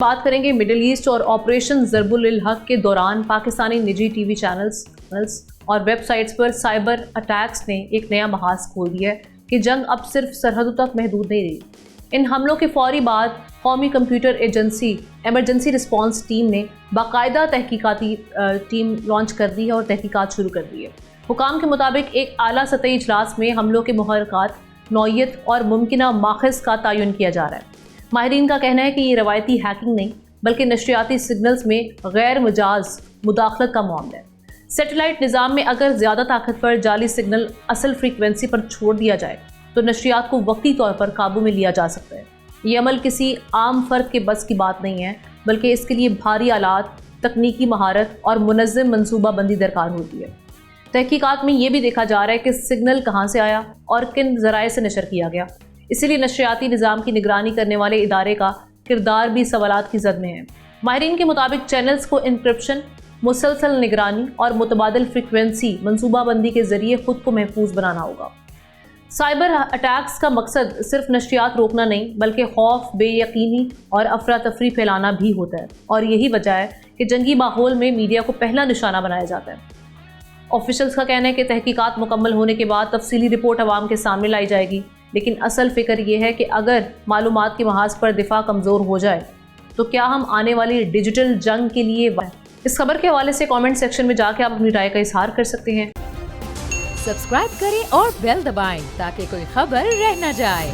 بات کریں گے مڈل ایسٹ اور آپریشن ضرب الحق کے دوران پاکستانی نجی ٹی وی چینلز اور ویب سائٹس پر سائبر اٹیکس نے ایک نیا محاذ کھول دیا ہے کہ جنگ اب صرف سرحدوں تک محدود نہیں رہی۔ ان حملوں کے فوری بعد قومی computer agency emergency response team نے باقاعدہ تحقیقاتی ٹیم لانچ کر دی ہے اور تحقیقات شروع کر دی ہے۔ حکام کے مطابق ایک اعلیٰ سطحی اجلاس میں حملوں کے محرکات، نوعیت اور ممکنہ ماخذ کا تعین کیا جا رہا ہے۔ ماہرین کا کہنا ہے کہ یہ روایتی ہیکنگ نہیں بلکہ نشریاتی سگنلز میں غیر مجاز مداخلت کا معاملہ ہے۔ سیٹلائٹ نظام میں اگر زیادہ طاقتور جعلی سگنل اصل فریکوینسی پر چھوڑ دیا جائے تو نشریات کو وقتی طور پر قابو میں لیا جا سکتا ہے۔ یہ عمل کسی عام فرد کے بس کی بات نہیں ہے بلکہ اس کے لیے بھاری آلات، تکنیکی مہارت اور منظم منصوبہ بندی درکار ہوتی ہے۔ تحقیقات میں یہ بھی دیکھا جا رہا ہے کہ سگنل کہاں سے آیا اور کن ذرائع سے نشر کیا گیا۔ اسی لیے نشریاتی نظام کی نگرانی کرنے والے ادارے کا کردار بھی سوالات کی زد میں ہے۔ ماہرین کے مطابق چینلز کو انکرپشن، مسلسل نگرانی اور متبادل فریکوینسی منصوبہ بندی کے ذریعے خود کو محفوظ بنانا ہوگا۔ سائبر اٹیکس کا مقصد صرف نشریات روکنا نہیں بلکہ خوف، بے یقینی اور افراتفری پھیلانا بھی ہوتا ہے، اور یہی وجہ ہے کہ جنگی ماحول میں میڈیا کو پہلا نشانہ بنایا جاتا ہے۔ آفیشلز کا کہنا ہے کہ تحقیقات مکمل ہونے کے بعد تفصیلی رپورٹ عوام کے سامنے لائی جائے گی، لیکن اصل فکر یہ ہے کہ اگر معلومات کے محاذ پر دفاع کمزور ہو جائے تو کیا ہم آنے والی ڈیجیٹل جنگ کے لیے اس خبر کے حوالے سے کامنٹ سیکشن میں جا کے آپ اپنی رائے کا اظہار کر سکتے ہیں۔ سبسکرائب کریں اور بیل دبائیں تاکہ کوئی خبر رہ نہ جائے۔